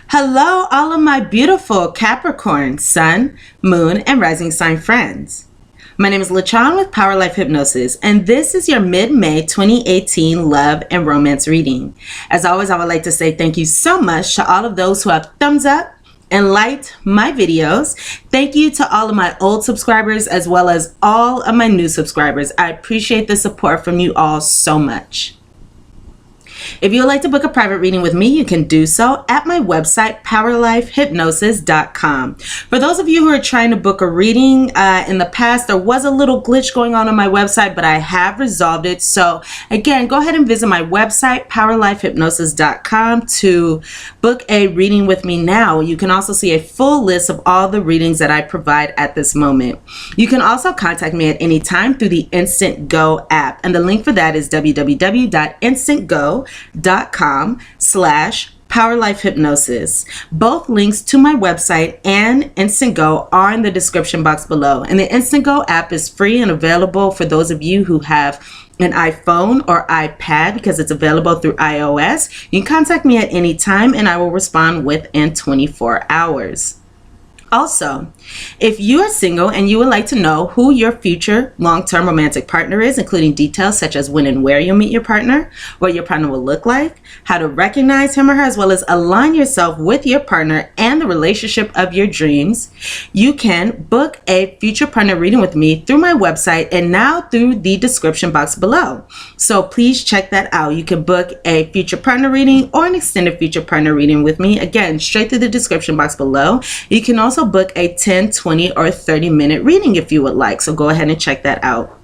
Hello, all of my beautiful Capricorn, Sun, Moon, and Rising Sign friends. My name is LaChon with Power Life Hypnosis, and this is your mid-May 2018 love and romance reading. As always, I would like to say thank you so much to all of those who have thumbs up and liked my videos. Thank you to all of my old subscribers as well as all of my new subscribers. I appreciate the support from you all so much. If you would like to book a private reading with me, you can do so at my website, POWERLIFEHYPNOSIS.com. For those of you who are trying to book a reading in the past, there was a little glitch going on my website, but I have resolved it. So again, go ahead and visit my website, POWERLIFEHYPNOSIS.com, to book a reading with me now. You can also see a full list of all the readings that I provide at this moment. You can also contact me at any time through the Instant Go app, and the link for that is www.instantgo.com/PowerLifeHypnosis. Both links to my website and Instant Go are in the description box below. And the Instant Go app is free and available for those of you who have an iPhone or iPad because it's available through iOS. You can contact me at any time and I will respond within 24 hours. Also, if you are single and you would like to know who your future long-term romantic partner is, including details such as when and where you'll meet your partner, what your partner will look like, how to recognize him or her, as well as align yourself with your partner and the relationship of your dreams, you can book a future partner reading with me through my website and now through the description box below. So please check that out. You can book a future partner reading or an extended future partner reading with me, again, straight through the description box below. You can also book a 10, 20, or 30-minute reading if you would like. So go ahead and check that out.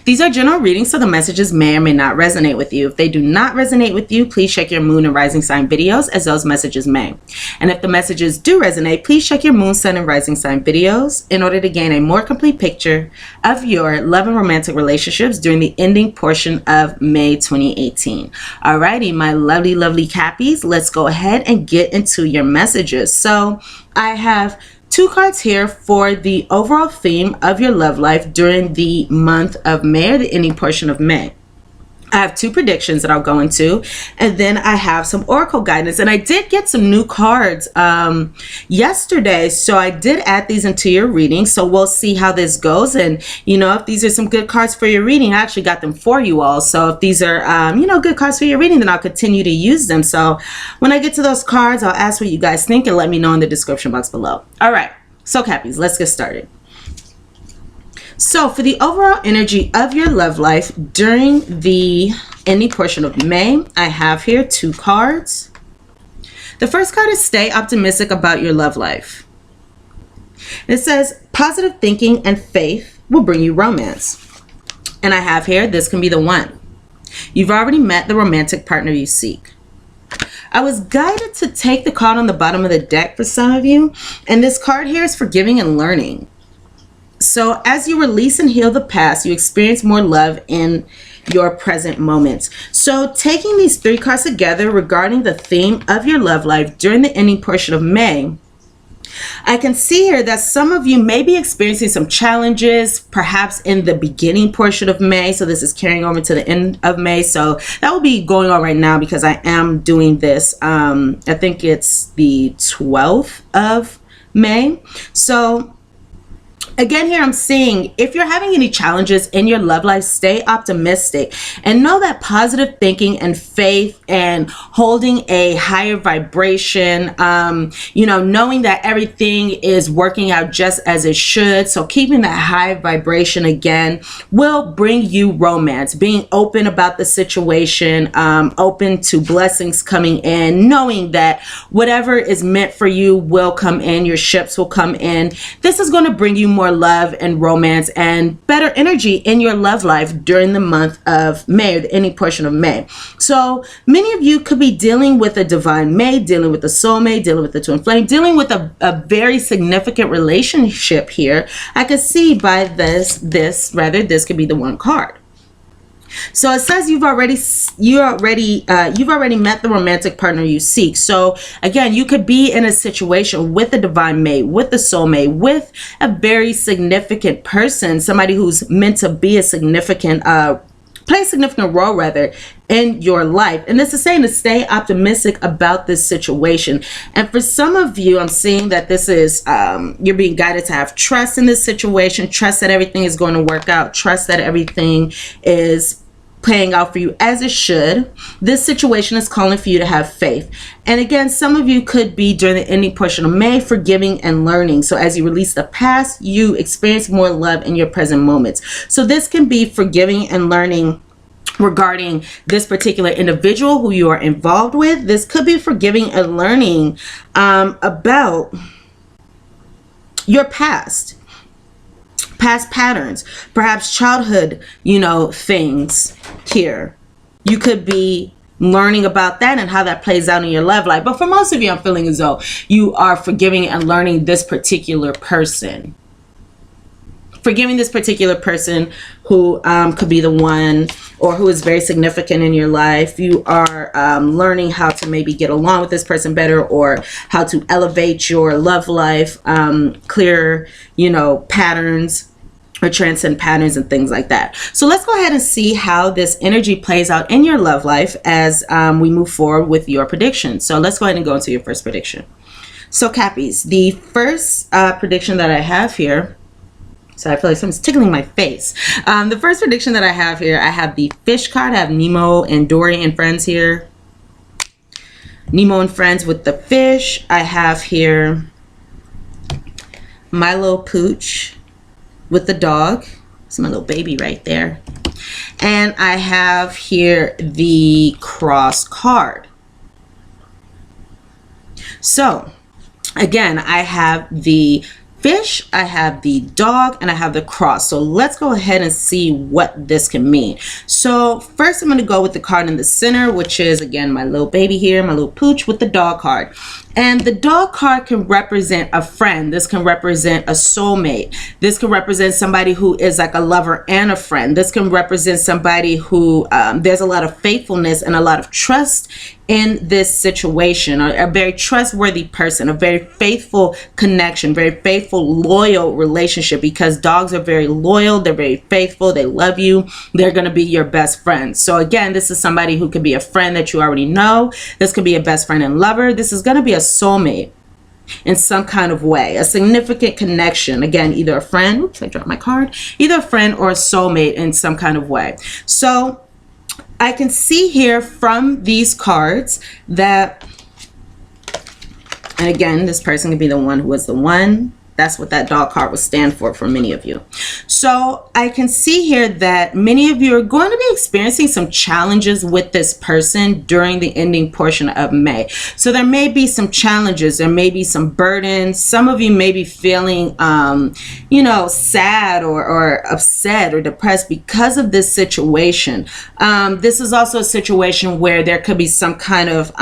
These are general readings, so the messages may or may not resonate with you. If they do not resonate with you, please check your moon and rising sign videos, as those messages may. And if the messages do resonate, please check your moon, sun, and rising sign videos in order to gain a more complete picture of your love and romantic relationships during the ending portion of May 2018. Alrighty, my lovely, lovely Cappies, let's go ahead and get into your messages. So I have two cards here for the overall theme of your love life during the month of May, or the ending portion of May. I have two predictions that I'll go into, and then I have some oracle guidance. And I did get some new cards yesterday, so I did add these into your reading. So we'll see how this goes. And you know, if these are some good cards for your reading, I actually got them for you all. So if these are good cards for your reading, then I'll continue to use them. So when I get to those cards, I'll ask what you guys think and let me know in the description box below. All right, so Cappies, let's get started. So for the overall energy of your love life during the ending portion of May, I have here two cards. The first card is stay optimistic about your love life. It says positive thinking and faith will bring you romance. And I have here, this can be the one. You've already met the romantic partner you seek. I was guided to take the card on the bottom of the deck for some of you. And this card here is forgiving and learning. So as you release and heal the past, you experience more love in your present moments. So taking these three cards together regarding the theme of your love life during the ending portion of May, I can see here that some of you may be experiencing some challenges, perhaps in the beginning portion of May. So this is carrying over to the end of May. So that will be going on right now because I am doing this. I think it's the 12th of May. So again, here I'm seeing if you're having any challenges in your love life, stay optimistic and know that positive thinking and faith and holding a higher vibration, knowing that everything is working out just as it should. So keeping that high vibration again will bring you romance, being open about the situation, open to blessings coming in, knowing that whatever is meant for you will come in, your ships will come in. This is going to bring you more love and romance and better energy in your love life during the month of May, or the ending portion of May. So many of you could be dealing with a divine mate, dealing with a soulmate, dealing with a twin flame, dealing with a very significant relationship here. I could see by this could be the one card. So it says you've already met the romantic partner you seek. So again, you could be in a situation with a divine mate, with a soulmate, with a very significant person, somebody who's meant to be a significant play a significant role rather in your life. And this is saying to stay optimistic about this situation. And for some of you, I'm seeing that this is you're being guided to have trust in this situation, trust that everything is going to work out, trust that everything is playing out for you as it should. This situation is calling for you to have faith. And again, some of you could be during the ending portion of May forgiving and learning. So as you release the past, you experience more love in your present moments. So this can be forgiving and learning regarding this particular individual who you are involved with. This could be forgiving and learning about your past patterns, perhaps childhood, things here. You could be learning about that and how that plays out in your love life. But for most of you, I'm feeling as though you are forgiving and learning this particular person. Forgiving this particular person who could be the one or who is very significant in your life. You are learning how to maybe get along with this person better, or how to elevate your love life, clear, patterns, or transcend patterns and things like that. So let's go ahead and see how this energy plays out in your love life as we move forward with your prediction. So let's go ahead and go into your first prediction. So Cappies, the first prediction that I have here, so I feel like something's tickling my face. The first prediction that I have here, I have the fish card. I have Nemo and Dory and friends here. Nemo and friends with the fish. I have here Milo Pooch with the dog. It's my little baby right there. And I have here the cross card. So again, I have the fish, I have the dog, and I have the cross. So let's go ahead and see what this can mean. So first I'm going to go with the card in the center, which is again my little baby here, my little pooch with the dog card. And the dog card can represent a friend. This can represent a soulmate. This can represent somebody who is like a lover and a friend. This can represent somebody who there's a lot of faithfulness and a lot of trust in this situation, or a very trustworthy person, a very faithful connection, very faithful, loyal relationship, because dogs are very loyal, they're very faithful, they love you, they're going to be your best friend. So again, this is somebody who could be a friend that you already know. This could be a best friend and lover. This is going to be a soulmate in some kind of way, a significant connection. Again, either a friend, oops, I dropped my card, either a friend or a soulmate in some kind of way. So I can see here from these cards that, and again, this person could be the one who was the one. That's what that dog card would stand for many of you. So I can see here that many of you are going to be experiencing some challenges with this person during the ending portion of May. So there may be some challenges, there may be some burdens. Some of you may be feeling, sad or upset or depressed because of this situation. This is also a situation where there could be some kind of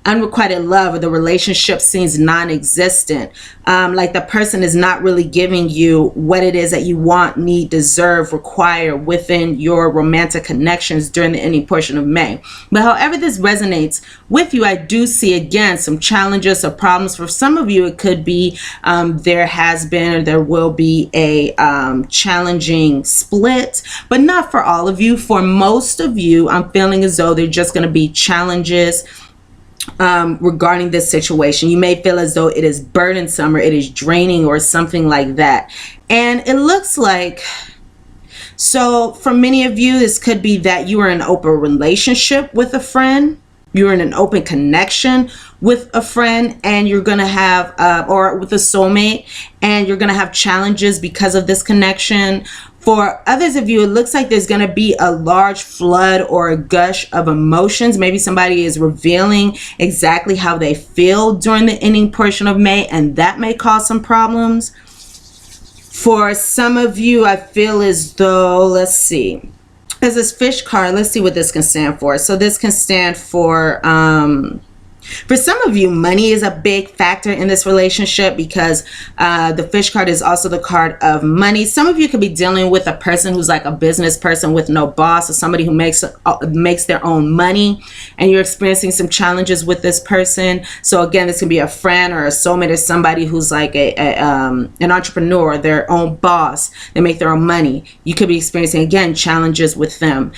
unrequited love, or the relationship seems non-existent. Like the person is not really giving you what it is that you want, need, deserve, require within your romantic connections during the ending portion of May. But however this resonates with you, I do see again some challenges or problems. For some of you, it could be there has been or there will be a challenging split, but not for all of you. For most of you, I'm feeling as though they're just going to be challenges regarding this situation. You may feel as though it is burdensome or it is draining or something like that. And it looks like, so for many of you, this could be that you are in an open relationship with a friend. You're in an open connection with a friend, and you're going to have, or with a soulmate, and you're going to have challenges because of this connection. For others of you, it looks like there's going to be a large flood or a gush of emotions. Maybe somebody is revealing exactly how they feel during the ending portion of May, and that may cause some problems. For some of you, I feel as though, let's see, there's this fish card. Let's see what this can stand for. So this can stand for For some of you, money is a big factor in this relationship because the fish card is also the card of money. Some of you could be dealing with a person who's like a business person with no boss, or somebody who makes their own money, and you're experiencing some challenges with this person. So again, this can be a friend or a soulmate or somebody who's like an entrepreneur, their own boss. They make their own money. You could be experiencing, again, challenges with them.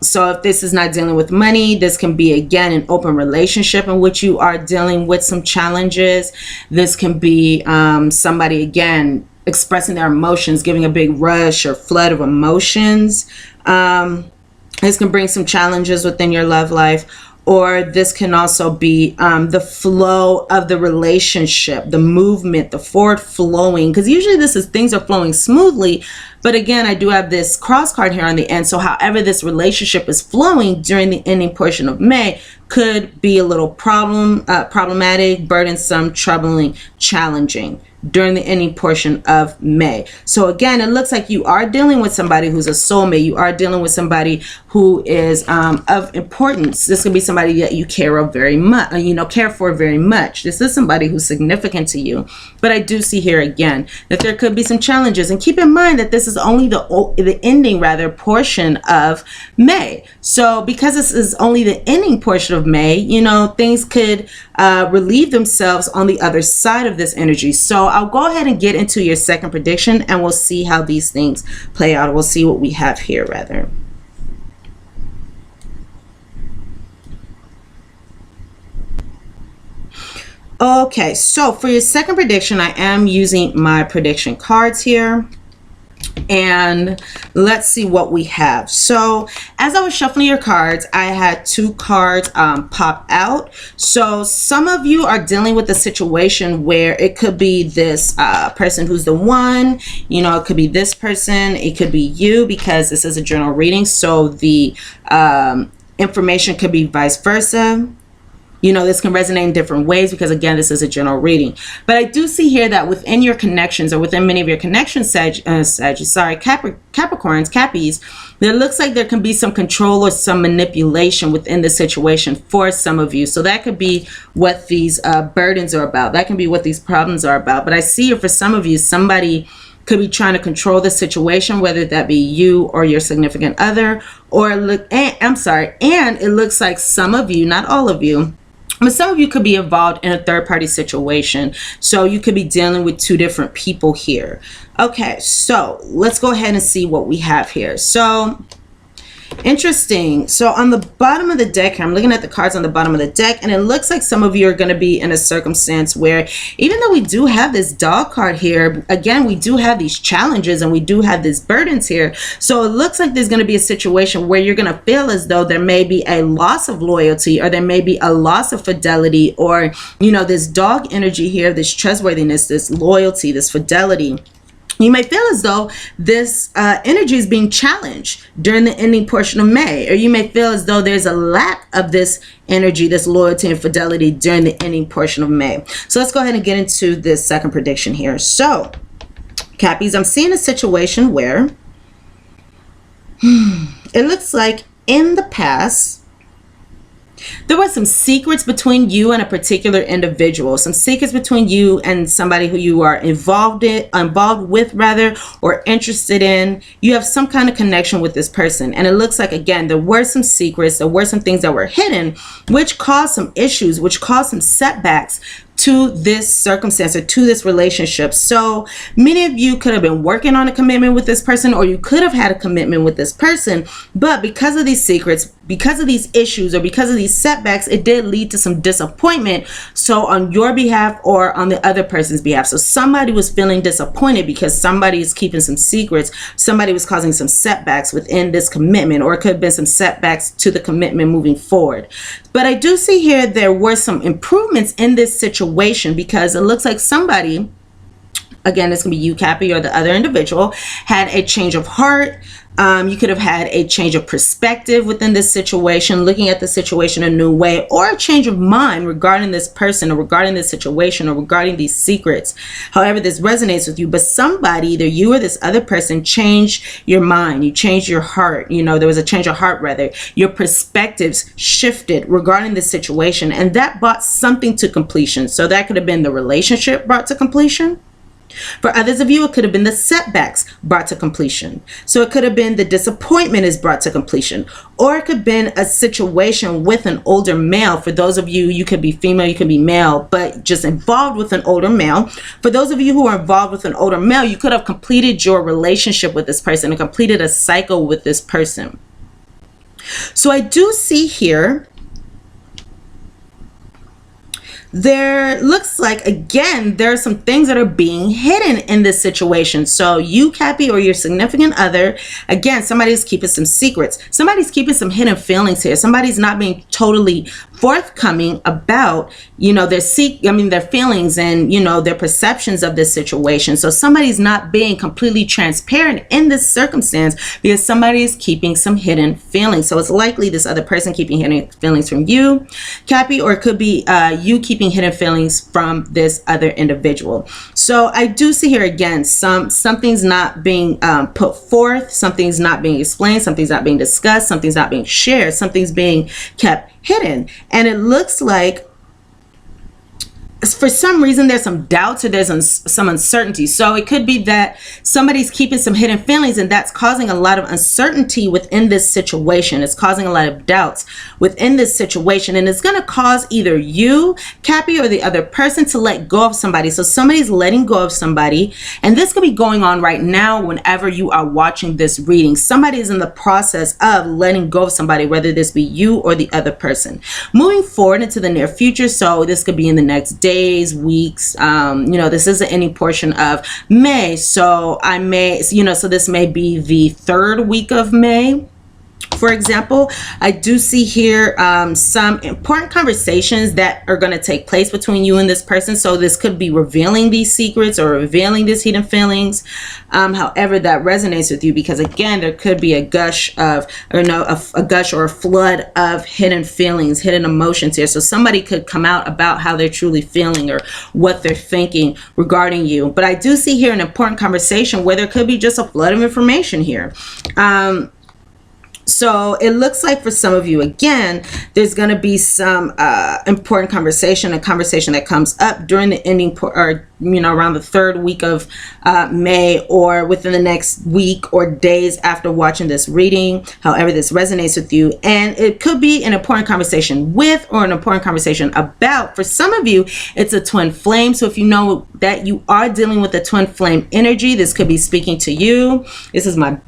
So if this is not dealing with money, this can be, again, an open relationship in which you are dealing with some challenges. This can be somebody, again, expressing their emotions, giving a big rush or flood of emotions. This can bring some challenges within your love life. Or this can also be the flow of the relationship, the movement, the forward flowing. Because usually this is things are flowing smoothly. But again, I do have this cross card here on the end. So however this relationship is flowing during the ending portion of May could be a little problematic, burdensome, troubling, challenging during the ending portion of May. So again, it looks like you are dealing with somebody who's a soulmate. You are dealing with somebody who is of importance. This could be somebody that you care of very much, care for very much. This is somebody who's significant to you. But I do see here again that there could be some challenges. And keep in mind that this is only the ending portion of May. So because this is only the ending portion of May, things could relieve themselves on the other side of this energy. So I'll go ahead and get into your second prediction, and we'll see how these things play out. We'll see what we have here, rather. Okay, so for your second prediction, I am using my prediction cards here. And let's see what we have. So as I was shuffling your cards, I had two cards pop out. So some of you are dealing with a situation where it could be this person who's the one, it could be this person, it could be you, because this is a general reading. So the information could be vice versa. This can resonate in different ways because, again, this is a general reading. But I do see here that within your connections, or within many of your connections, Capricorns, Cappies, there looks like there can be some control or some manipulation within the situation for some of you. So that could be what these burdens are about. That can be what these problems are about. But I see here for some of you, somebody could be trying to control the situation, whether that be you or your significant other. And it looks like some of you, not all of you, but some of you could be involved in a third-party situation. So you could be dealing with two different people here. Okay, so let's go ahead and see what we have here. So interesting. So on the bottom of the deck here, I'm looking at the cards on the bottom of the deck, and it looks like some of you are going to be in a circumstance where, even though we do have this dog card here, again, we do have these challenges and we do have these burdens here. So it looks like there's going to be a situation where you're going to feel as though there may be a loss of loyalty, or there may be a loss of fidelity, or, this dog energy here, this trustworthiness, this loyalty, this fidelity. You may feel as though this energy is being challenged during the ending portion of May, or you may feel as though there's a lack of this energy, this loyalty and fidelity during the ending portion of May. So let's go ahead and get into this second prediction here. So, Cappies, I'm seeing a situation where it looks like in the past, there were some secrets between you and a particular individual, some secrets between you and somebody who you are involved with, or interested in. You have some kind of connection with this person. And it looks like, again, there were some secrets, there were some things that were hidden, which caused some issues, which caused some setbacks to this circumstance, or to this relationship. So many of you could have been working on a commitment with this person, or you could have had a commitment with this person, but because of these secrets, because of these issues, or because of these setbacks, it did lead to some disappointment. So on your behalf or on the other person's behalf. So somebody was feeling disappointed because somebody is keeping some secrets. Somebody was causing some setbacks within this commitment, or it could have been some setbacks to the commitment moving forward. But I do see here there were some improvements in this situation, because it looks like somebody again, this can be you, Cappy, or the other individual, had a change of heart. You could have had a change of perspective within this situation, looking at the situation a new way, or a change of mind regarding this person or regarding this situation or regarding these secrets. However, this resonates with you, but somebody, either you or this other person, changed your mind. You changed your heart. You know, there was a change of heart, rather. Your perspectives shifted regarding this situation, and that brought something to completion. So that could have been the relationship brought to completion. For others of you, it could have been the setbacks brought to completion. So it could have been the disappointment is brought to completion. Or it could have been a situation with an older male. For those of you, you could be female, you could be male, but just involved with an older male. For those of you who are involved with an older male, you could have completed your relationship with this person and completed a cycle with this person. So I do see here, there looks like, again, there are some things that are being hidden in this situation. So you, Cappy, or your significant other, again, somebody's keeping some secrets. Somebody's keeping some hidden feelings here. Somebody's not being totally forthcoming about, you know, their feelings and, you know, their perceptions of this situation. So somebody's not being completely transparent in this circumstance because somebody is keeping some hidden feelings. So it's likely this other person keeping hidden feelings from you, Cappy, or it could be you keeping hidden feelings from this other individual. So I do see here again, something's not being put forth, something's not being explained, something's not being discussed, something's not being shared, something's being kept hidden. And it looks like for some reason there's some doubts or there's some uncertainty. So it could be that somebody's keeping some hidden feelings, and that's causing a lot of uncertainty within this situation. It's causing a lot of doubts within this situation, and it's going to cause either you, Cappy, or the other person to let go of somebody. So somebody's letting go of somebody, and this could be going on right now whenever you are watching this reading. Somebody is in the process of letting go of somebody, whether this be you or the other person. Moving forward into the near future, so this could be in the next days, weeks, you know, this isn't any portion of May, so I may, you know, so this may be the 3rd week of May. For example, I do see here some important conversations that are going to take place between you and this person. So this could be revealing these secrets or revealing these hidden feelings. However, that resonates with you because, again, there could be a gush of, or no, a gush or a flood of hidden feelings, hidden emotions here. So somebody could come out about how they're truly feeling or what they're thinking regarding you. But I do see here an important conversation where there could be just a flood of information here. So it looks like for some of you, again, there's going to be some important conversation, a conversation that comes up during the ending or, you know, around the 3rd week of May, or within the next week or days after watching this reading, however this resonates with you. And it could be an important conversation with or an important conversation about. For some of you, it's a twin flame. So if you know that you are dealing with a twin flame energy, this could be speaking to you. This is my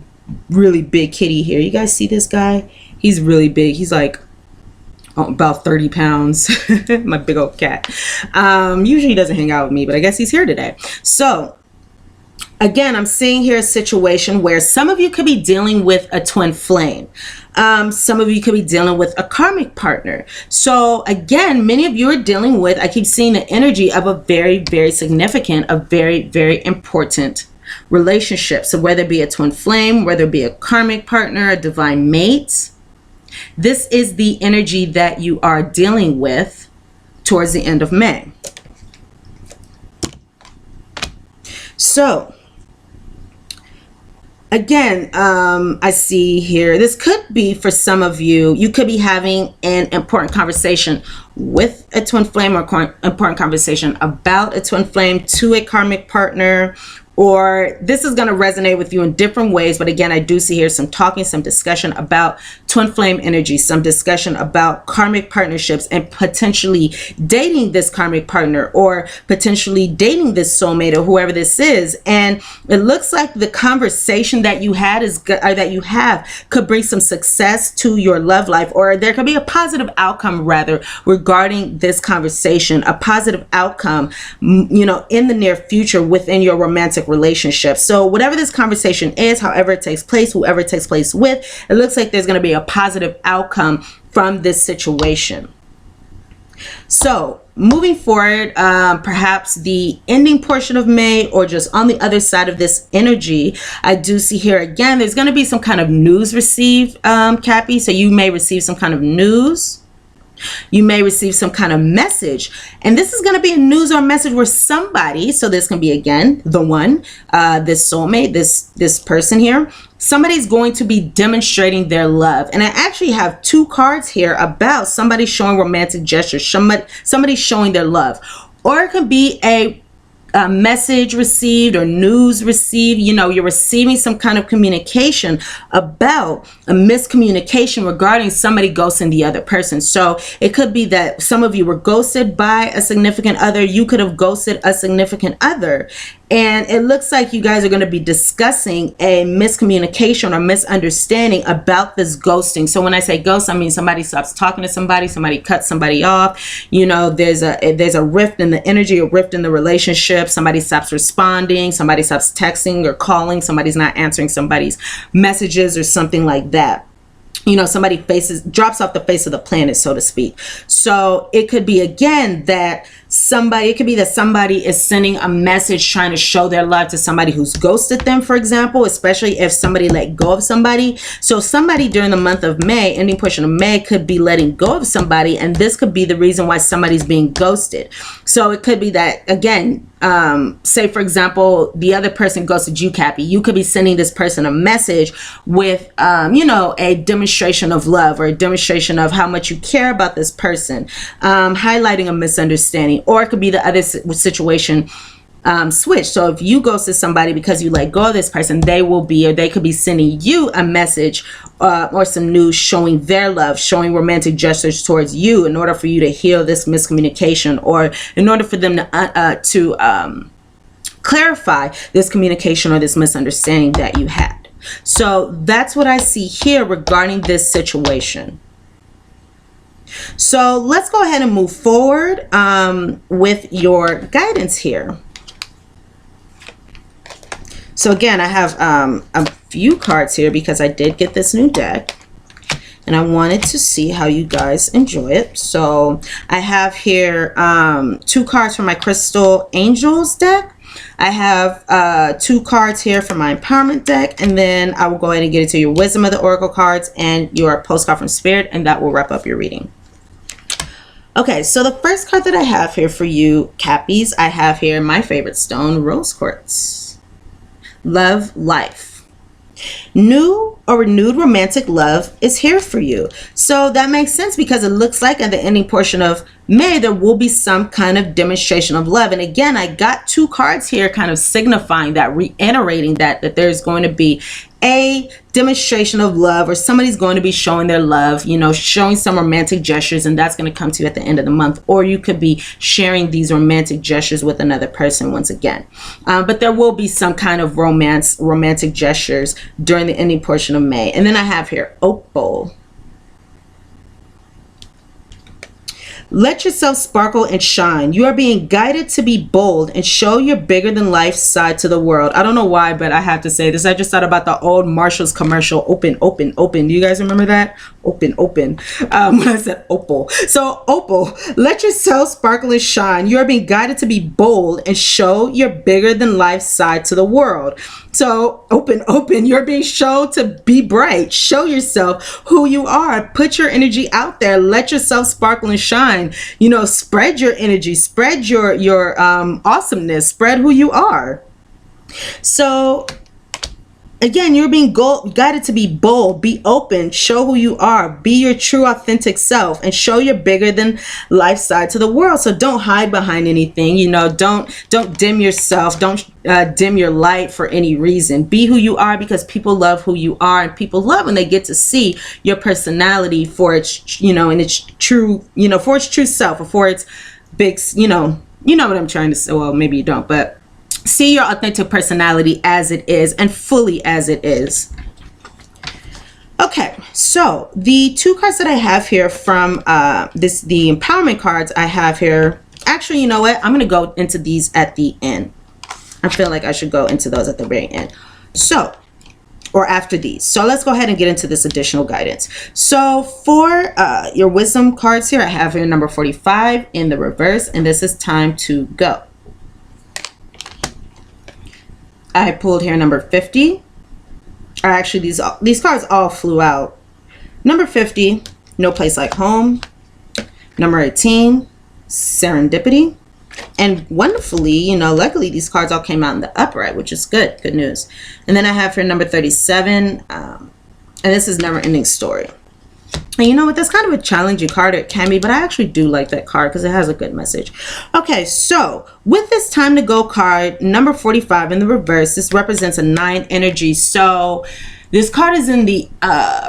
really big kitty here. You guys see this guy? He's really big. He's like about 30 pounds. My big old cat. Usually he doesn't hang out with me, but I guess he's here today. So again, I'm seeing here a situation where some of you could be dealing with a twin flame. Some of you could be dealing with a karmic partner. So again, many of you are dealing with, I keep seeing the energy of a very, very significant, a very, very important relationship. So whether it be a twin flame, whether it be a karmic partner, a divine mate, this is the energy that you are dealing with towards the end of May. So again, I see here, this could be for some of you, you could be having an important conversation with a twin flame, or important conversation about a twin flame to a karmic partner, or this is going to resonate with you in different ways. But again, I do see here some talking, some discussion about twin flame energy, some discussion about karmic partnerships and potentially dating this karmic partner or potentially dating this soulmate or whoever this is. And it looks like the conversation that you had that you have could bring some success to your love life, or there could be a positive outcome rather regarding this conversation, a positive outcome, you know, in the near future within your romantic relationship. So whatever this conversation is, however it takes place, whoever it takes place with, it looks like there's going to be a positive outcome from this situation. So moving forward, perhaps the ending portion of May or just on the other side of this energy, I do see here again, there's going to be some kind of news received, Cappy. So you may receive some kind of news. You may receive some kind of message, and this is going to be a news or message where somebody, so this can be again the one, this soulmate, this person here, somebody's going to be demonstrating their love. And I actually have two cards here about somebody showing romantic gestures, somebody showing their love, or it could be a message received or news received. You know, you're receiving some kind of communication about a miscommunication regarding somebody ghosting the other person. So it could be that some of you were ghosted by a significant other. You could have ghosted a significant other. And it looks like you guys are going to be discussing a miscommunication or misunderstanding about this ghosting. So when I say ghost, I mean somebody stops talking to somebody cuts somebody off. You know, there's a rift in the energy, a rift in the relationship. Somebody stops responding, somebody stops texting or calling, somebody's not answering somebody's messages or something like that. You know, somebody drops off the face of the planet, so to speak. So it could be again that somebody is sending a message trying to show their love to somebody who's ghosted them, for example, especially if somebody let go of somebody. So somebody during the month of May, ending portion of May, could be letting go of somebody, and this could be the reason why somebody's being ghosted. So it could be that, again, say for example, the other person ghosted you, Cappy. You could be sending this person a message with, you know, a demonstration of love or a demonstration of how much you care about this person, highlighting a misunderstanding. Or it could be the other situation switch. So if you ghosted somebody because you let go of this person, they could be sending you a message or some news showing their love, showing romantic gestures towards you in order for you to heal this miscommunication, or in order for them to clarify this communication or this misunderstanding that you had. So that's what I see here regarding this situation. So let's go ahead and move forward with your guidance here. So again, I have a few cards here because I did get this new deck and I wanted to see how you guys enjoy it. So I have here 2 cards from my Crystal Angels deck. I have 2 cards here from my Empowerment deck, and then I will go ahead and get into your Wisdom of the Oracle cards and your postcard from Spirit, and that will wrap up your reading. Okay, so the first card that I have here for you, Cappies, I have here my favorite stone, Rose Quartz. Love, life. New or renewed romantic love is here for you. So that makes sense because it looks like at the ending portion of May, there will be some kind of demonstration of love. And again, I got 2 cards here kind of signifying that, reiterating that there's going to be a demonstration of love, or somebody's going to be showing their love, you know, showing some romantic gestures, and that's going to come to you at the end of the month. Or you could be sharing these romantic gestures with another person once again. But there will be some kind of romantic gestures during the ending portion of May. And then I have here Opal. Let yourself sparkle and shine. You are being guided to be bold and show your bigger than life side to the world. I don't know why, but I have to say this. I just thought about the old Marshall's commercial, open, open, open. Do you guys remember that? Open, open. When I said opal. So opal, let yourself sparkle and shine. You are being guided to be bold and show your bigger than life side to the world. So open, open, you're being shown to be bright. Show yourself who you are. Put your energy out there. Let yourself sparkle and shine. You know, spread your energy, spread your awesomeness, spread who you are. So again, you're being guided to be bold, be open, show who you are, be your true authentic self, and show your bigger than life side to the world. So don't hide behind anything, you know, don't dim yourself, don't dim your light for any reason. Be who you are, because people love who you are, and people love when they get to see your personality for its, you know, in its true, you know, for its true self, or for its big, you know what I'm trying to say. Well, maybe you don't, but see your authentic personality as it is, and fully as it is. Okay, so the 2 cards that I have here from the empowerment cards I have here, actually, you know what? I'm going to go into these at the end. I feel like I should go into those at the very end. So or after these. So let's go ahead and get into this additional guidance. So for your wisdom cards here, I have here number 45 in the reverse, and this is time to go. I pulled here number 50. Or actually, these cards all flew out. Number 50, no place like home. Number 18, serendipity. And wonderfully, you know, luckily these cards all came out in the upright, which is good news. And then I have here number 37, and this is never ending story. And you know what, that's kind of a challenging card, it can be, but I actually do like that card because it has a good message. Okay, so with this time to go card, number 45 in the reverse, this represents a 9 energy. So this card is in the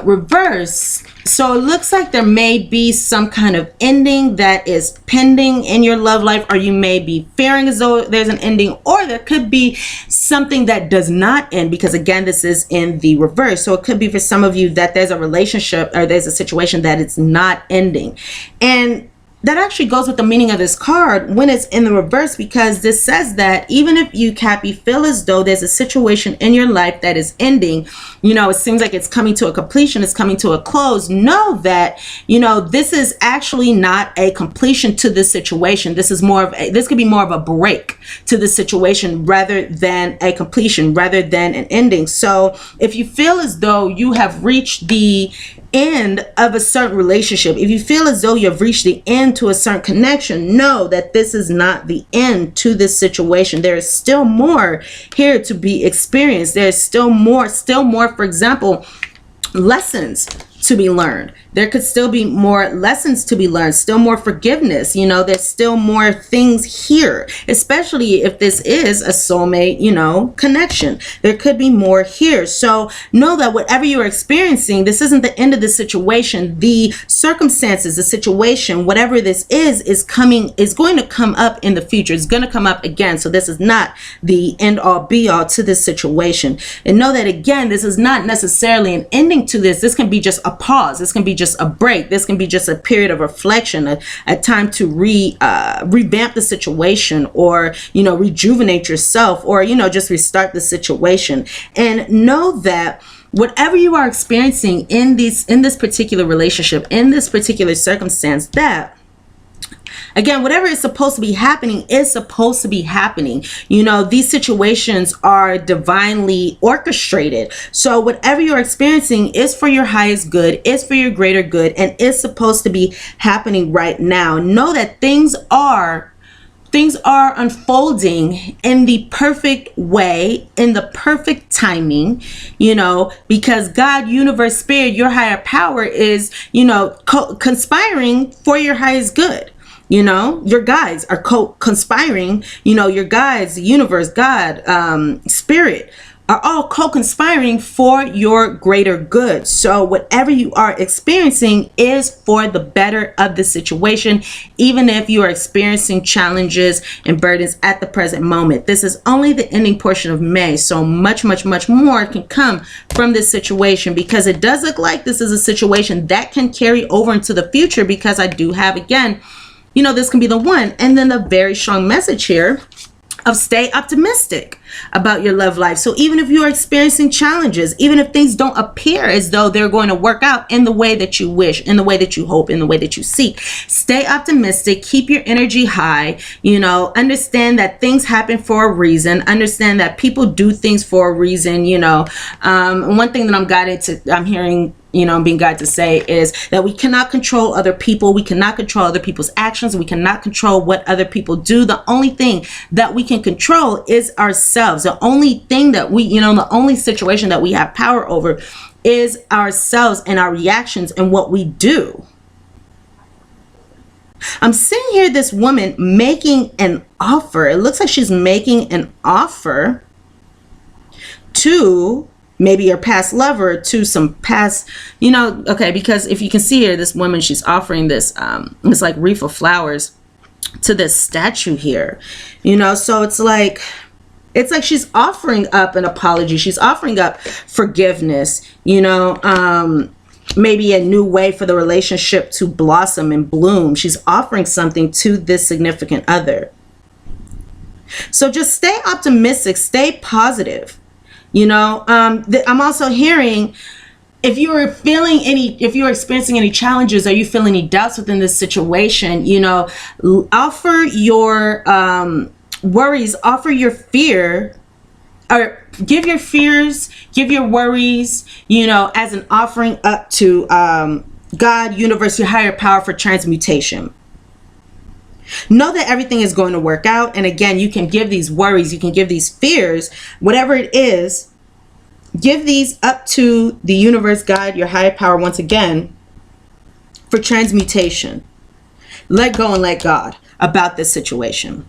reverse. So it looks like there may be some kind of ending that is pending in your love life, or you may be fearing as though there's an ending, or there could be something that does not end, because again, this is in the reverse. So it could be for some of you that there's a relationship or there's a situation that it's not ending. And that actually goes with the meaning of this card when it's in the reverse, because this says that even if you, Cappy, feel as though there's a situation in your life that is ending, you know, it seems like it's coming to a completion, it's coming to a close, know that, you know, this is actually not a completion to this situation. This is more of a, this could be more of a break to the situation rather than a completion, rather than an ending. So if you feel as though you have reached the end of a certain relationship, if you feel as though you've reached the end to a certain connection, know that this is not the end to this situation. There is still more here to be experienced. There's still more, for example, lessons to be learned. There could still be more lessons to be learned, still more forgiveness. You know, there's still more things here, especially if this is a soulmate, you know, connection. There could be more here. So know that whatever you're experiencing, this isn't the end of the situation. The circumstances, the situation, whatever this is going to come up in the future. It's going to come up again. So this is not the end all be all to this situation. And know that, again, this is not necessarily an ending to this. This can be just a pause. This can be just a break. This can be just a period of reflection, a time to revamp the situation, or, you know, rejuvenate yourself, or, you know, just restart the situation. And know that whatever you are experiencing in this particular relationship, in this particular circumstance, that, again, whatever is supposed to be happening is supposed to be happening. You know, these situations are divinely orchestrated. So whatever you're experiencing is for your highest good, is for your greater good, and is supposed to be happening right now. Know that things are unfolding in the perfect way, in the perfect timing, you know, because God, universe, spirit, your higher power is, you know, conspiring for your highest good. You know, your guides are conspiring, you know, your guides, the universe, God, spirit, are all co-conspiring for your greater good. So whatever you are experiencing is for the better of the situation, even if you are experiencing challenges and burdens at the present moment. This is only the ending portion of May. So much, much, much more can come from this situation, because it does look like this is a situation that can carry over into the future, because I do have, again, you know, this can be the one. And then a very strong message here of stay optimistic about your love life. So even if you are experiencing challenges, even if things don't appear as though they're going to work out in the way that you wish, in the way that you hope, in the way that you seek, stay optimistic, keep your energy high, you know, understand that things happen for a reason, understand that people do things for a reason, you know. One thing that I'm hearing, you know, being guided to say is that we cannot control other people. We cannot control other people's actions. We cannot control what other people do. The only thing that we can control is ourselves. The only thing that we, you know, the only situation that we have power over is ourselves and our reactions and what we do. I'm seeing here this woman making an offer. It looks like she's making an offer to maybe your past lover, to some past, you know, okay, because if you can see here, this woman, she's offering this, it's like wreath of flowers to this statue here, you know, so it's like she's offering up an apology. She's offering up forgiveness, you know, maybe a new way for the relationship to blossom and bloom. She's offering something to this significant other. So just stay optimistic, stay positive. You know, I'm also hearing, if you're experiencing any challenges, or you feel any doubts within this situation, you know, offer your worries, offer your fear, or give your fears, give your worries, you know, as an offering up to God, universe, your higher power, for transmutation. Know that everything is going to work out. And again, you can give these worries, you can give these fears, whatever it is, give these up to the universe, God, your higher power, once again, for transmutation. Let go and let God about this situation.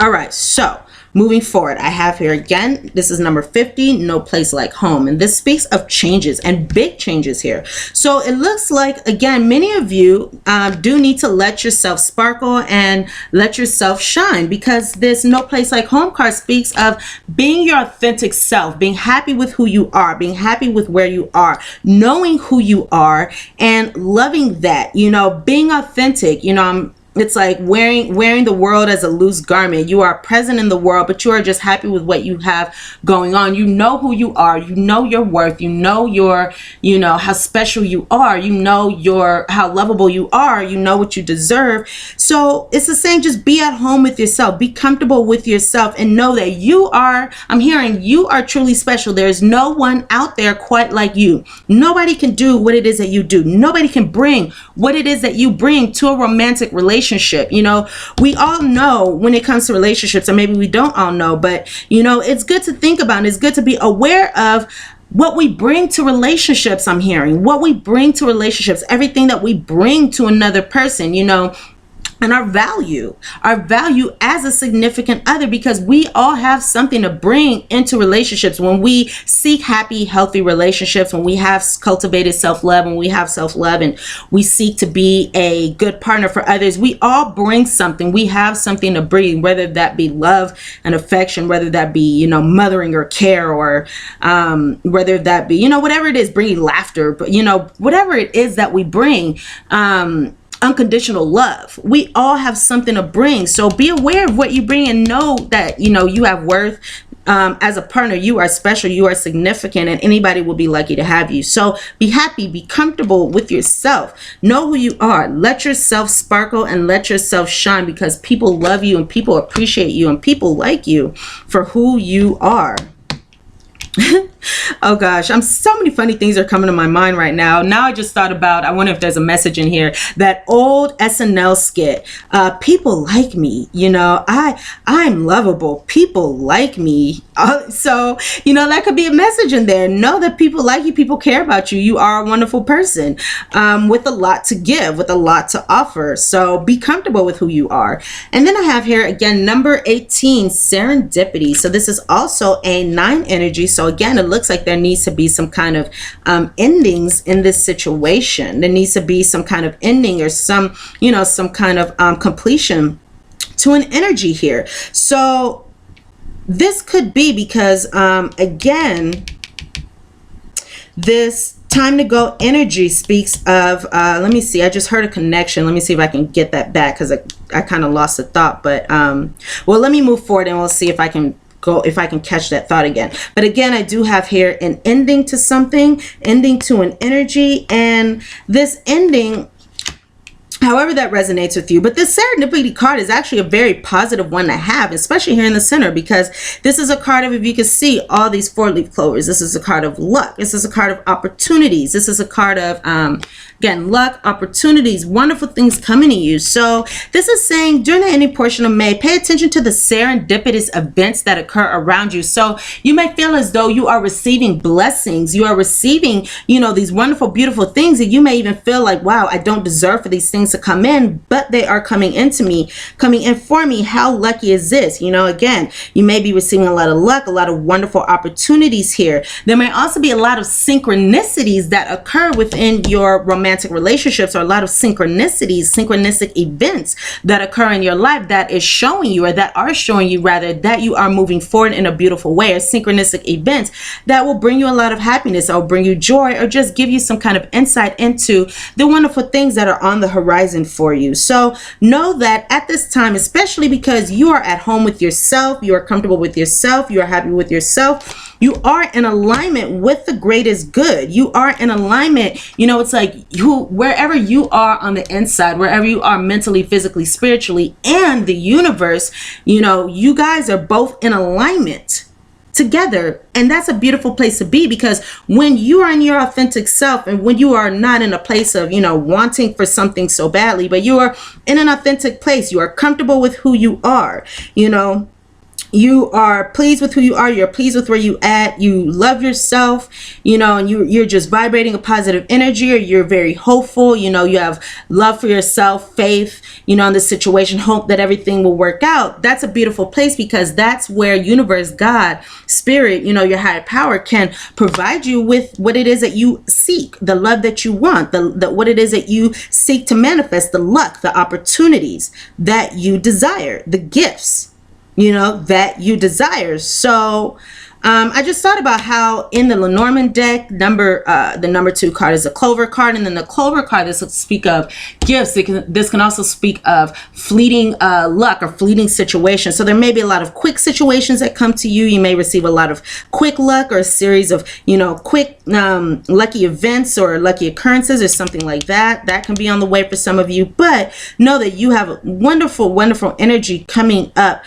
All right, so moving forward, I have here again, this is number 50, no place like home. And this speaks of changes, and big changes here. So it looks like, again, many of you do need to let yourself sparkle and let yourself shine, because this no place like home card speaks of being your authentic self, being happy with who you are, being happy with where you are, knowing who you are and loving that, you know, being authentic. You know, it's like wearing the world as a loose garment. You are present in the world, but you are just happy with what you have going on. You know who you are. You know your worth. You know you know how special you are. You know how lovable you are. You know what you deserve. So it's the same. Just be at home with yourself. Be comfortable with yourself, and know that you are, I'm hearing, you are truly special. There's no one out there quite like you. Nobody can do what it is that you do. Nobody can bring what it is that you bring to a romantic relationship. You know, we all know when it comes to relationships, or maybe we don't all know, but you know, it's good to think about, and it's good to be aware of what we bring to relationships. I'm hearing what we bring to relationships, everything that we bring to another person, you know, and our value as a significant other, because we all have something to bring into relationships. When we seek happy, healthy relationships, when we have cultivated self-love, when we have self-love, and we seek to be a good partner for others, we all bring something. We have something to bring, whether that be love and affection, whether that be, you know, mothering or care, or whether that be, you know, whatever it is, bringing laughter, but you know, whatever it is that we bring, unconditional love. We all have something to bring. So be aware of what you bring, and know that, you know, you have worth. As a partner, you are special, you are significant, and anybody will be lucky to have you. So be happy, be comfortable with yourself. Know who you are. Let yourself sparkle and let yourself shine, because people love you, and people appreciate you, and people like you for who you are. Oh gosh, so many funny things are coming to my mind right now. Now I just thought about, I wonder if there's a message in here, that old SNL skit, people like me, you know, I'm lovable, people like me. So, you know, that could be a message in there. Know that people like you, people care about you. You are a wonderful person with a lot to give, with a lot to offer. So be comfortable with who you are. And then I have here again, number 18, Serendipity. So this is also a 9 energy. So again, it looks like there needs to be some kind of endings in this situation. There needs to be some kind of ending, or some, you know, some kind of completion to an energy here. So this could be because again, this time to go energy speaks of let me see, I just heard a connection. Let me see if I can get that back, because I kind of lost the thought. But well, let me move forward and we'll see if I can catch that thought again. But again, I do have here an ending to something, ending to an energy, and this ending, however that resonates with you. But this Serendipity card is actually a very positive one to have, especially here in the center, because this is a card of, if you can see all these 4-leaf clovers, this is a card of luck. This is a card of opportunities. This is a card of again, luck, opportunities, wonderful things coming to you. So this is saying during the ending portion of May, pay attention to the serendipitous events that occur around you. So you may feel as though you are receiving blessings. You are receiving, you know, these wonderful, beautiful things, and you may even feel like, wow, I don't deserve for these things to come in, but they are coming into me, coming in for me. How lucky is this? You know, again, you may be receiving a lot of luck, a lot of wonderful opportunities here. There may also be a lot of synchronicities that occur within your romantic relationships, or a lot of synchronicities, synchronistic events that occur in your life that is showing you, or that are showing you rather, that you are moving forward in a beautiful way, or synchronistic events that will bring you a lot of happiness, or bring you joy, or just give you some kind of insight into the wonderful things that are on the horizon for you. So know that at this time, especially because you are at home with yourself, you are comfortable with yourself, you are happy with yourself, You are in alignment with the greatest good. You are in alignment. You know, it's like wherever you are on the inside, wherever you are mentally, physically, spiritually, and the universe, you know, you guys are both in alignment together. And that's a beautiful place to be, because when you are in your authentic self, and when you are not in a place of, you know, wanting for something so badly, but you are in an authentic place, you are comfortable with who you are, you know, you are pleased with who you are, you're pleased with where you at, you love yourself, you know, and you're just vibrating a positive energy, or you're very hopeful, you know, you have love for yourself, faith, you know, in this situation, hope that everything will work out. That's a beautiful place, because that's where universe, God, spirit, you know, your higher power can provide you with what it is that you seek, the love that you want, the what it is that you seek to manifest, the luck, the opportunities that you desire, the gifts, you know, that you desire. So I just thought about how in the Lenormand deck, the number 2 card is a Clover card, and then the Clover card, this will speak of gifts. This can also speak of fleeting luck or fleeting situations. So there may be a lot of quick situations that come to you. You may receive a lot of quick luck, or a series of, you know, quick lucky events or lucky occurrences or something like that. That can be on the way for some of you, but know that you have wonderful, wonderful energy coming up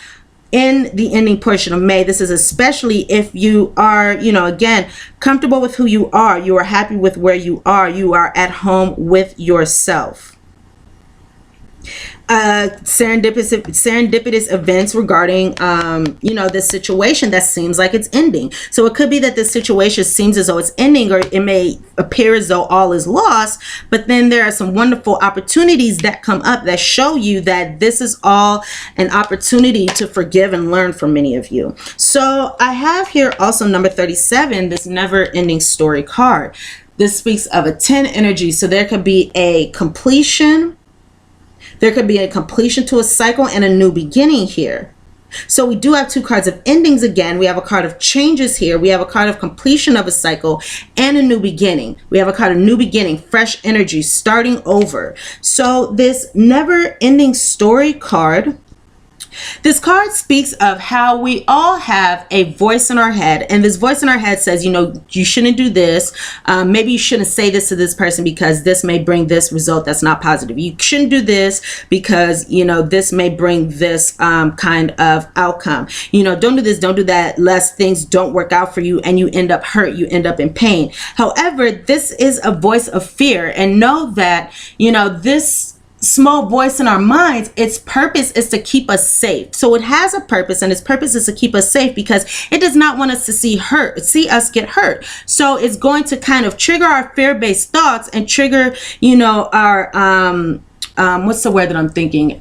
in the ending portion of May. This is especially if you are, you know, again, comfortable with who you are happy with where you are at home with yourself. Serendipitous events regarding, you know, this situation that seems like it's ending. So it could be that this situation seems as though it's ending, or it may appear as though all is lost, but then there are some wonderful opportunities that come up that show you that this is all an opportunity to forgive and learn for many of you. So I have here also number 37, this never ending story card. This speaks of a 10 energy. So there could be a completion. There could be a completion to a cycle and a new beginning here. So we do have 2 cards of endings again. We have a card of changes here. We have a card of completion of a cycle and a new beginning. We have a card of new beginning, fresh energy, starting over. So this never ending story card, this card speaks of how we all have a voice in our head, and this voice in our head says, you know, you shouldn't do this. Maybe you shouldn't say this to this person because this may bring this result that's not positive. You shouldn't do this because, you know, this may bring this kind of outcome. You know, don't do this, don't do that, lest things don't work out for you and you end up hurt, you end up in pain. However, this is a voice of fear, and know that, you know, this small voice in our minds, its purpose is to keep us safe. So it has a purpose, and its purpose is to keep us safe because it does not want us to see us get hurt. So it's going to kind of trigger our fear-based thoughts and trigger, you know, our what's the word that I'm thinking?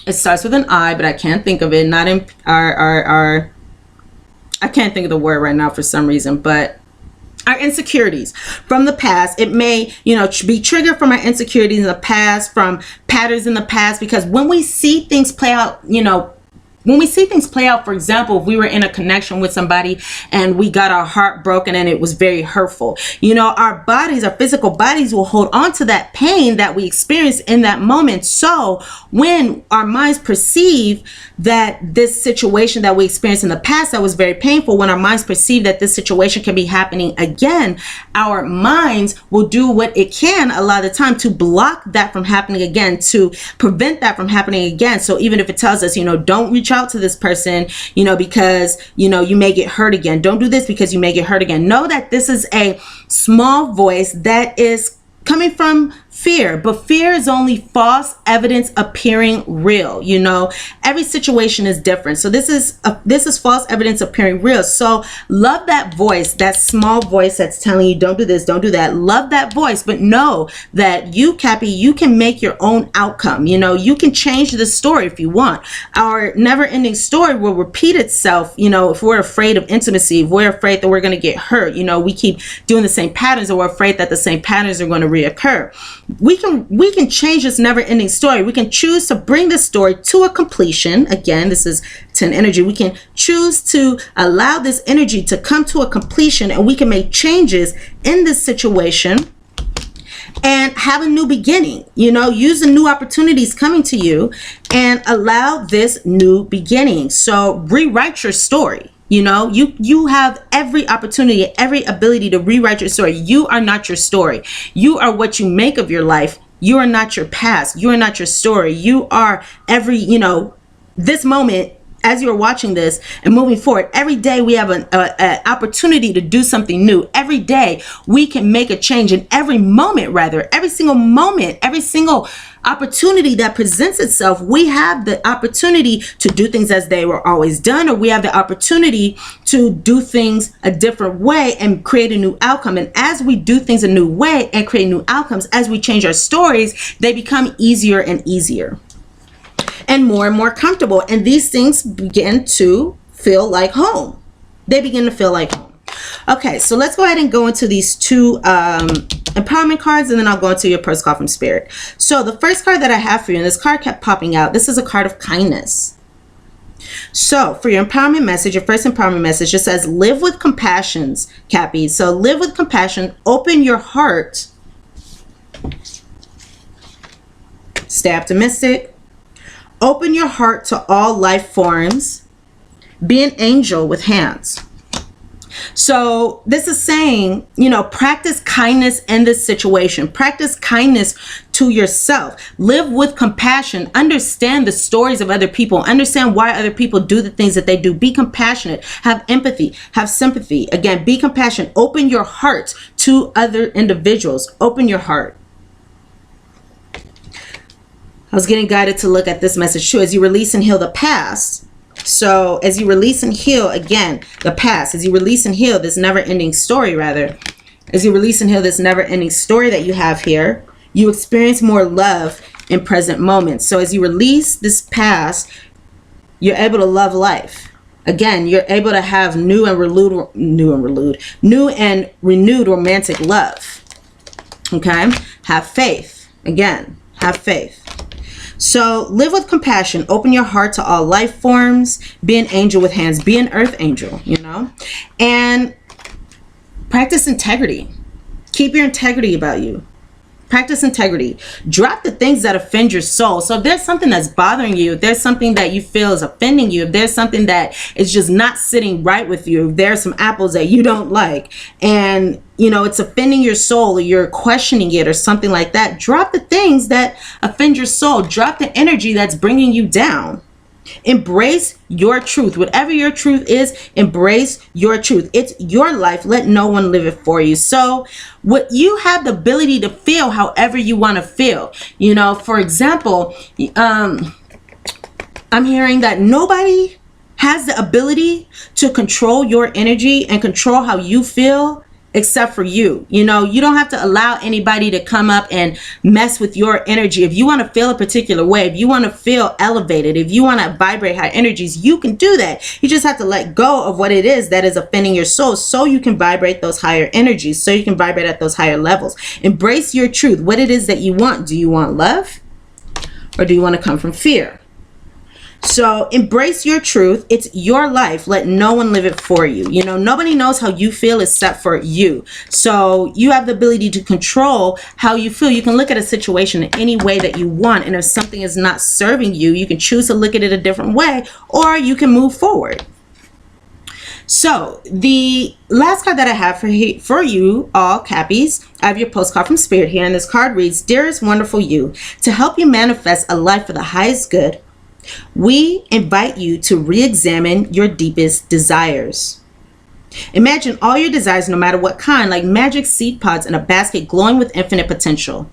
It starts with an I, but I can't think of it. Not in our I can't think of the word right now for some reason, but our insecurities from the past. It may, you know, be triggered from our insecurities in the past, from patterns in the past, because when we see things play out, you know, when we see things play out, for example, if we were in a connection with somebody and we got our heart broken and it was very hurtful, you know, our bodies, our physical bodies will hold on to that pain that we experienced in that moment. So when our minds perceive that this situation that we experienced in the past that was very painful, when our minds perceive that this situation can be happening again, our minds will do what it can a lot of the time to block that from happening again, to prevent that from happening again. So even if it tells us, you know, don't reach out to this person, you know, because, you know, you may get hurt again. Don't do this because you may get hurt again. Know that this is a small voice that is coming from fear, but fear is only false evidence appearing real. You know, every situation is different. So this is false evidence appearing real. So love that voice, that small voice that's telling you don't do this, don't do that. Love that voice, but know that you, Cappy, you can make your own outcome. You know, you can change the story if you want. Our never-ending story will repeat itself. You know, if we're afraid of intimacy, if we're afraid that we're going to get hurt, you know, we keep doing the same patterns, or we're afraid that the same patterns are going to reoccur. We can change this never-ending story. We can choose to bring this story to a completion. Again, this is 10 energy. We can choose to allow this energy to come to a completion, and we can make changes in this situation and have a new beginning. You know, use the new opportunities coming to you and allow this new beginning. So rewrite your story. You know, you have every opportunity, every ability to rewrite your story. You are not your story. You are what you make of your life. You are not your past. You are not your story. You are every, you know, this moment as you're watching this and moving forward. Every day we have an opportunity to do something new. Every day we can make a change. In every moment, rather, every single moment, every single opportunity that presents itself, we have the opportunity to do things as they were always done, or we have the opportunity to do things a different way and create a new outcome. And as we do things a new way and create new outcomes, as we change our stories, they become easier and easier and more comfortable. And these things begin to feel like home. They begin to feel like home. Okay, so let's go ahead and go into these two empowerment cards, and then I'll go into your first call from Spirit. So the first card that I have for you, and this card kept popping out, this is a card of kindness. So for your empowerment message, your first empowerment message, it says, live with compassion, Cappy. So live with compassion, open your heart, stay optimistic, open your heart to all life forms, be an angel with hands. So this is saying, you know, practice kindness in this situation. Practice kindness to yourself. Live with compassion. Understand the stories of other people. Understand why other people do the things that they do. Be compassionate. Have empathy. Have sympathy. Again, be compassionate. Open your heart to other individuals. Open your heart. I was getting guided to look at this message too. As you release and heal the past. So as you release and heal, again, the past, as you release and heal this never-ending story, rather, as you release and heal this never-ending story that you have here, you experience more love in present moments. So as you release this past, you're able to love life. Again, you're able to have new and renewed romantic love. Okay? Have faith. Again, have faith. So live with compassion, open your heart to all life forms, be an angel with hands, be an earth angel, you know, and practice integrity. Keep your integrity about you. Practice integrity. Drop the things that offend your soul. So if there's something that's bothering you, if there's something that you feel is offending you, if there's something that is just not sitting right with you, if there's some apples that you don't like and, you know, it's offending your soul or you're questioning it or something like that, drop the things that offend your soul. Drop the energy that's bringing you down. Embrace your truth. Whatever your truth is, embrace your truth. It's your life. Let no one live it for you. So what you have the ability to feel however you want to feel. You know, for example, I'm hearing that nobody has the ability to control your energy and control how you feel except for you. You know, you don't have to allow anybody to come up and mess with your energy. If you want to feel a particular way, if you want to feel elevated, if you want to vibrate high energies, you can do that. You just have to let go of what it is that is offending your soul so you can vibrate those higher energies, so you can vibrate at those higher levels. Embrace your truth, what it is that you want. Do you want love or do you want to come from fear? So embrace your truth. It's your life. Let no one live it for you. You know, nobody knows how you feel except for you. So you have the ability to control how you feel. You can look at a situation in any way that you want. And if something is not serving you, you can choose to look at it a different way, or you can move forward. So the last card that I have for you all, Cappies, I have your postcard from Spirit here. And this card reads, Dearest wonderful you, to help you manifest a life for the highest good, we invite you to re-examine your deepest desires. Imagine all your desires, no matter what kind, like magic seed pods in a basket glowing with infinite potential.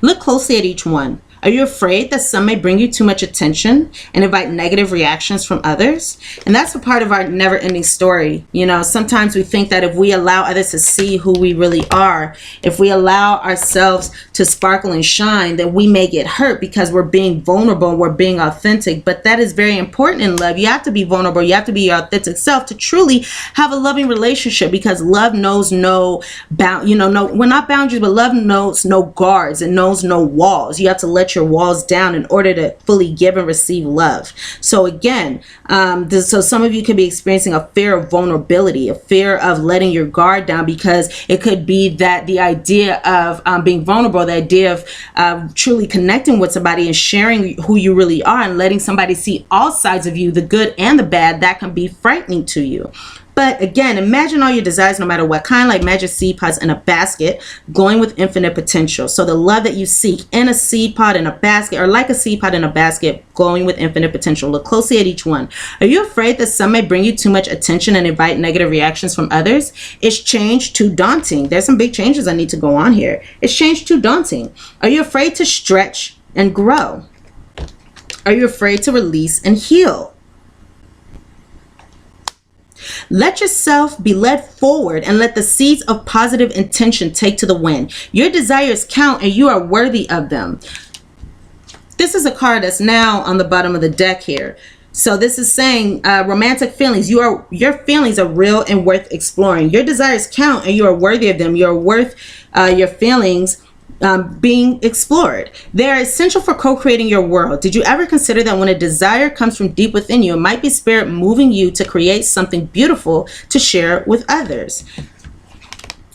Look closely at each one. Are you afraid that some may bring you too much attention and invite negative reactions from others? And that's a part of our never-ending story. You know, sometimes we think that if we allow others to see who we really are, if we allow ourselves to sparkle and shine, then we may get hurt because we're being vulnerable and we're being authentic. But that is very important in love. You have to be vulnerable. You have to be your authentic self to truly have a loving relationship, because love knows no bound, you know, no, well, not boundaries, but love knows no guards and knows no walls. You have to let let your walls down in order to fully give and receive love. So again, so some of you could be experiencing a fear of vulnerability, a fear of letting your guard down, because it could be that the idea of being vulnerable, the idea of truly connecting with somebody and sharing who you really are and letting somebody see all sides of you, the good and the bad, that can be frightening to you. But again, imagine all your desires, no matter what kind, like magic seed pods in a basket, glowing with infinite potential. So the love that you seek in a seed pod in a basket, or like a seed pod in a basket, glowing with infinite potential. Look closely at each one. Are you afraid that some may bring you too much attention and invite negative reactions from others? Is change too daunting? There's some big changes that need to go on here. Is change too daunting? Are you afraid to stretch and grow? Are you afraid to release and heal? Let yourself be led forward and let the seeds of positive intention take to the wind. Your desires count and you are worthy of them. This is a card that's now on the bottom of the deck here. So this is saying romantic feelings. Your feelings are real and worth exploring. Your desires count and you are worthy of them. You're worth your feelings being explored. They are essential for co-creating your world. Did you ever consider that when a desire comes from deep within you, it might be spirit moving you to create something beautiful to share with others?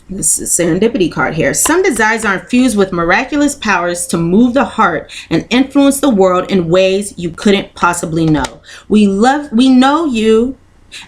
This is Serendipity card here. Some desires are infused with miraculous powers to move the heart and influence the world in ways you couldn't possibly know. We know you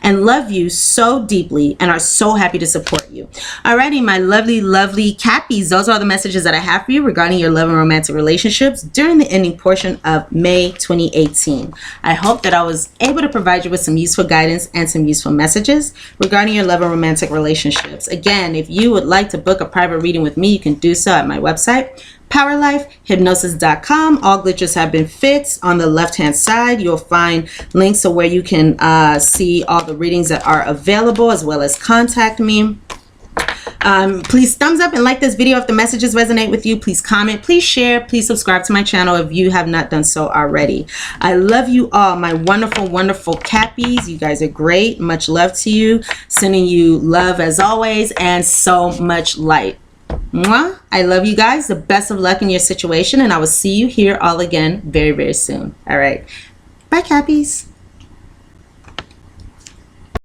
and love you so deeply and are so happy to support you. Alrighty, my lovely, lovely Cappies, those are the messages that I have for you regarding your love and romantic relationships during the ending portion of May 2018. I hope that I was able to provide you with some useful guidance and some useful messages regarding your love and romantic relationships. Again, if you would like to book a private reading with me, you can do so at my website, POWERLIFEHYPNOSIS.com. All glitches have been fixed. On the left hand side, you'll find links to where you can see all the readings that are available, as well as contact me. Please thumbs up and like this video if the messages resonate with you. Please comment, please share, please subscribe to my channel if you have not done so already. I love you all, my wonderful, wonderful Cappies. You guys are great. Much love to you. Sending you love as always and so much light. Mwah. I love you guys. The best of luck in your situation, and I will see you here all again very, very soon. All right. Bye, Cappies.